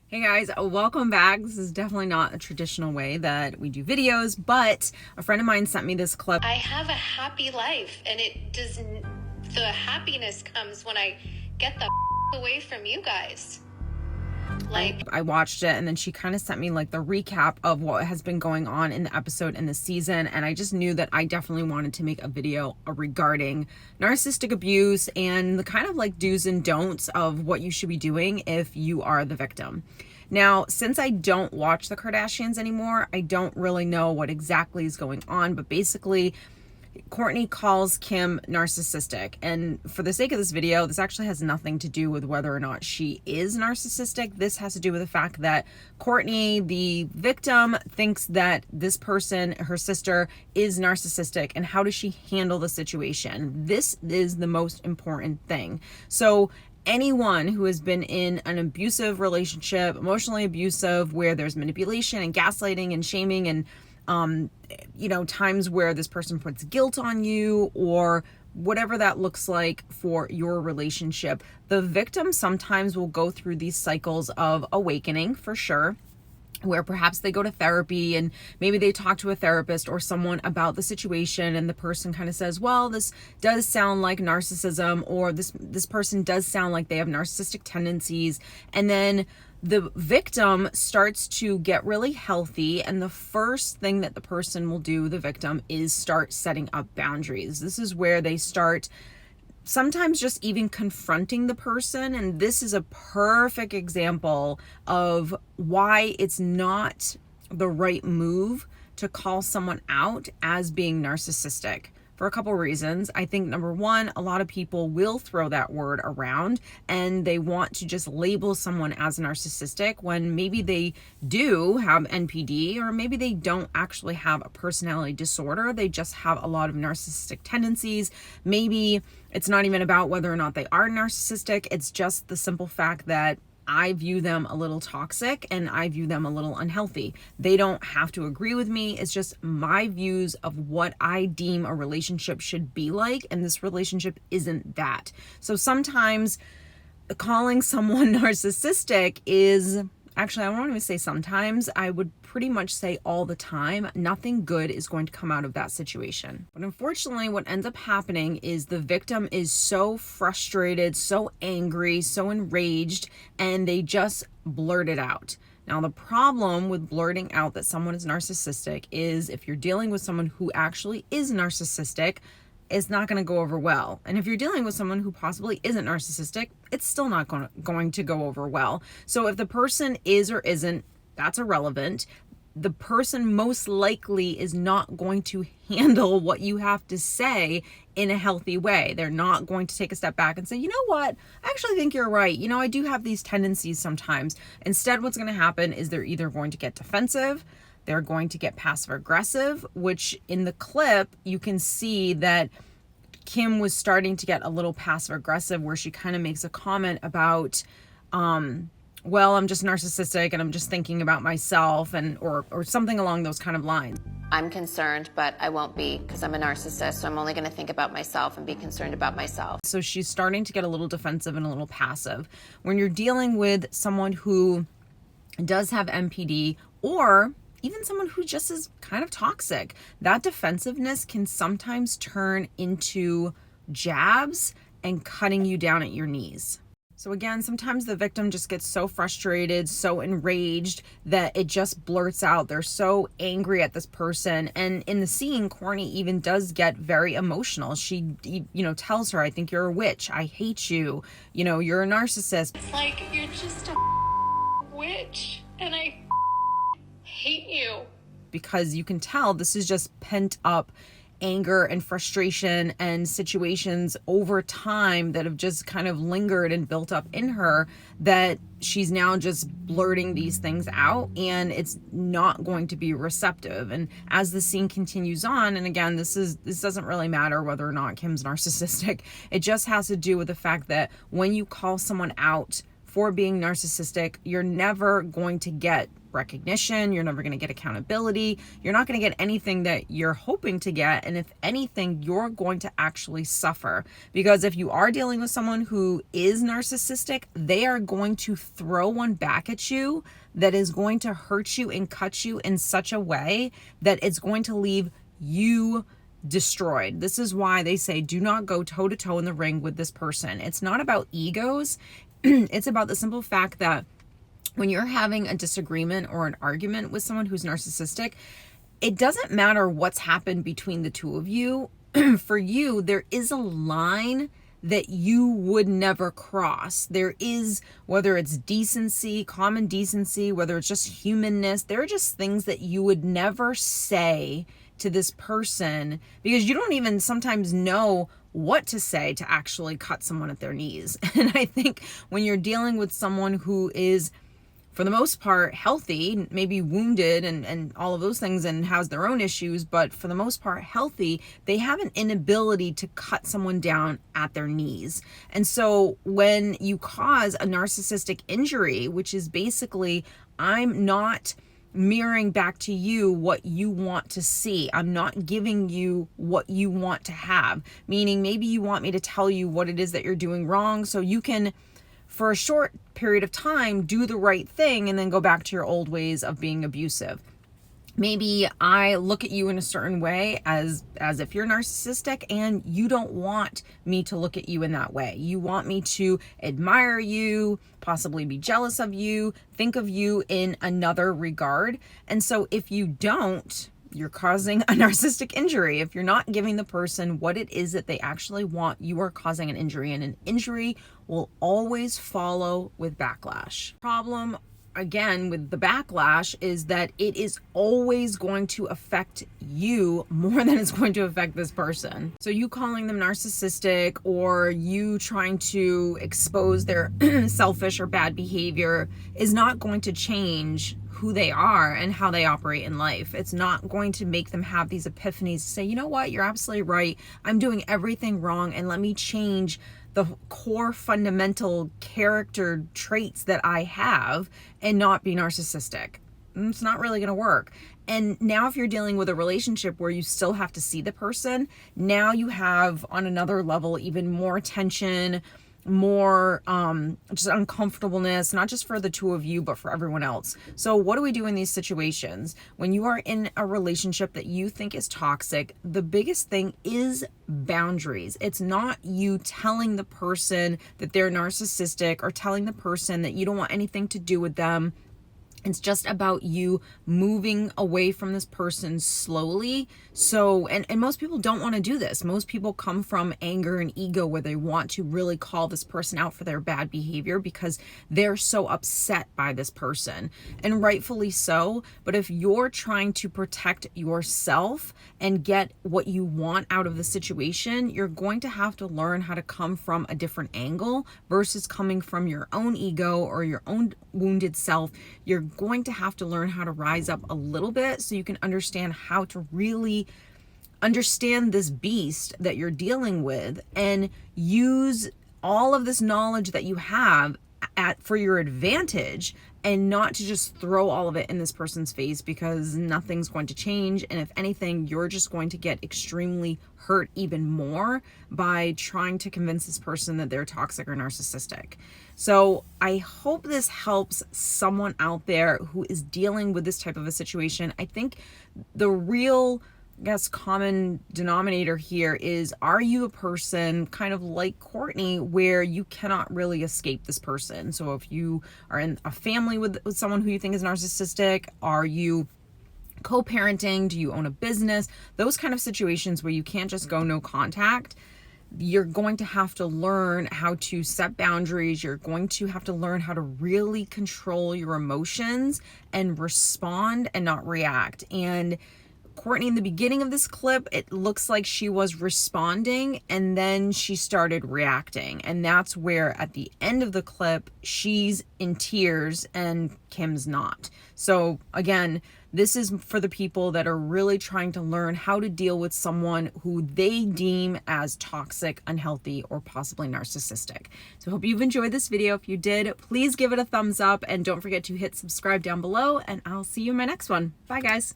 Hey guys, welcome back. This is definitely not a traditional way that we do videos, but a friend of mine sent me this clip. I have a happy life, and the happiness comes when I get the away from you guys. I watched it, and then she kind of sent me like the recap of what has been going on in the episode and the season, and I just knew that I definitely wanted to make a video regarding narcissistic abuse and the kind of like do's and don'ts of what you should be doing if you are the victim. Now, since I don't watch the Kardashians anymore, I don't really know what exactly is going on, but basically Kourtney calls Kim narcissistic. And for the sake of this video, this actually has nothing to do with whether or not she is narcissistic. This has to do with the fact that Kourtney, the victim, thinks that this person, her sister, is narcissistic. And how does she handle the situation? This is the most important thing. So anyone who has been in an abusive relationship, emotionally abusive, where there's manipulation and gaslighting and shaming and times where this person puts guilt on you or whatever that looks like for your relationship, the victim sometimes will go through these cycles of awakening, for sure, where perhaps they go to therapy and maybe they talk to a therapist or someone about the situation, and the person kind of says, well, this does sound like narcissism, or this person does sound like they have narcissistic tendencies. And then the victim starts to get really healthy, and the first thing that the person will do, the victim, is start setting up boundaries. This is where they start sometimes just even confronting the person, and this is a perfect example of why it's not the right move to call someone out as being narcissistic. For a couple reasons. I think number one, a lot of people will throw that word around and they want to just label someone as narcissistic when maybe they do have NPD, or maybe they don't actually have a personality disorder. They just have a lot of narcissistic tendencies. Maybe it's not even about whether or not they are narcissistic. It's just the simple fact that I view them a little toxic and I view them a little unhealthy. They don't have to agree with me. It's just my views of what I deem a relationship should be like, and this relationship isn't that. So sometimes calling someone narcissistic is, actually, I don't even say sometimes, I would pretty much say all the time, nothing good is going to come out of that situation. But unfortunately, what ends up happening is the victim is so frustrated, so angry, so enraged, and they just blurt it out. Now, the problem with blurting out that someone is narcissistic is if you're dealing with someone who actually is narcissistic, it's not going to go over well. And if you're dealing with someone who possibly isn't narcissistic, it's still not going to go over well. So if the person is or isn't, that's irrelevant. The person most likely is not going to handle what you have to say in a healthy way. They're not going to take a step back and say, you know what, I actually think you're right. I do have these tendencies sometimes. Instead, what's going to happen is they're either going to get defensive, they're going to get passive aggressive, which in the clip, you can see that Kim was starting to get a little passive aggressive, where she kind of makes a comment about, well, I'm just narcissistic and I'm just thinking about myself, and or something along those kind of lines. I'm concerned, but I won't be, because I'm a narcissist, so I'm only going to think about myself and be concerned about myself. So she's starting to get a little defensive and a little passive. When you're dealing with someone who does have NPD, or even someone who just is kind of toxic, that defensiveness can sometimes turn into jabs and cutting you down at your knees. So again, sometimes the victim just gets so frustrated, so enraged that it just blurts out. They're so angry at this person. And in the scene, Kourtney even does get very emotional. She, tells her, I think you're a witch. I hate you. You're a narcissist. It's like, you're just a witch, and I hate you. Because you can tell this is just pent up anger and frustration and situations over time that have just kind of lingered and built up in her, that she's now just blurting these things out, and it's not going to be receptive. And as the scene continues on, and again, this doesn't really matter whether or not Kim's narcissistic. It just has to do with the fact that when you call someone out for being narcissistic, you're never going to get recognition. You're never going to get accountability. You're not going to get anything that you're hoping to get. And if anything, you're going to actually suffer, because if you are dealing with someone who is narcissistic, they are going to throw one back at you that is going to hurt you and cut you in such a way that it's going to leave you destroyed. This is why they say do not go toe to toe in the ring with this person. It's not about egos. It's about the simple fact that when you're having a disagreement or an argument with someone who's narcissistic, it doesn't matter what's happened between the two of you. For you, there is a line that you would never cross. There is, whether it's decency, common decency, whether it's just humanness, there are just things that you would never say to this person, because you don't even sometimes know what to say to actually cut someone at their knees. And I think when you're dealing with someone who is, for the most part, healthy, maybe wounded and all of those things, and has their own issues, but for the most part healthy, they have an inability to cut someone down at their knees. And so when you cause a narcissistic injury, which is basically, I'm not mirroring back to you what you want to see. I'm not giving you what you want to have. Meaning maybe you want me to tell you what it is that you're doing wrong so you can, for a short period of time, do the right thing and then go back to your old ways of being abusive. Maybe I look at you in a certain way as if you're narcissistic, and you don't want me to look at you in that way. You want me to admire you, possibly be jealous of you, think of you in another regard. And so if you don't, you're causing a narcissistic injury. If you're not giving the person what it is that they actually want, you are causing an injury, and an injury will always follow with backlash. Problem, again, with the backlash is that it is always going to affect you more than it's going to affect this person. So you calling them narcissistic, or you trying to expose their selfish or bad behavior, is not going to change who they are and how they operate in life. It's not going to make them have these epiphanies to say, you know what, you're absolutely right. I'm doing everything wrong, and let me change the core fundamental character traits that I have and not be narcissistic. It's not really going to work. And now if you're dealing with a relationship where you still have to see the person, now you have on another level even more tension, more just uncomfortableness, not just for the two of you, but for everyone else. So what do we do in these situations? When you are in a relationship that you think is toxic, the biggest thing is boundaries. It's not you telling the person that they're narcissistic or telling the person that you don't want anything to do with them. It's just about you moving away from this person slowly. So, and most people don't want to do this. Most people come from anger and ego where they want to really call this person out for their bad behavior because they're so upset by this person, and rightfully so. But if you're trying to protect yourself and get what you want out of the situation, you're going to have to learn how to come from a different angle versus coming from your own ego or your own wounded self. You're going to have to learn how to rise up a little bit so you can understand how to really understand this beast that you're dealing with and use all of this knowledge that you have for your advantage, and not to just throw all of it in this person's face, because nothing's going to change. And if anything, you're just going to get extremely hurt even more by trying to convince this person that they're toxic or narcissistic. So I hope this helps someone out there who is dealing with this type of a situation. I think the real, common denominator here is, are you a person kind of like Courtney where you cannot really escape this person? So if you are in a family with someone who you think is narcissistic, are you co-parenting? Do you own a business? Those kind of situations where you can't just go no contact. You're going to have to learn how to set boundaries. You're going to have to learn how to really control your emotions and respond and not react. And Courtney, in the beginning of this clip, it looks like she was responding and then she started reacting. And that's where at the end of the clip, she's in tears and Kim's not. So again, This is for the people that are really trying to learn how to deal with someone who they deem as toxic, unhealthy, or possibly narcissistic. So I hope you've enjoyed this video. If you did, please give it a thumbs up and don't forget to hit subscribe down below, and I'll see you in my next one. Bye guys.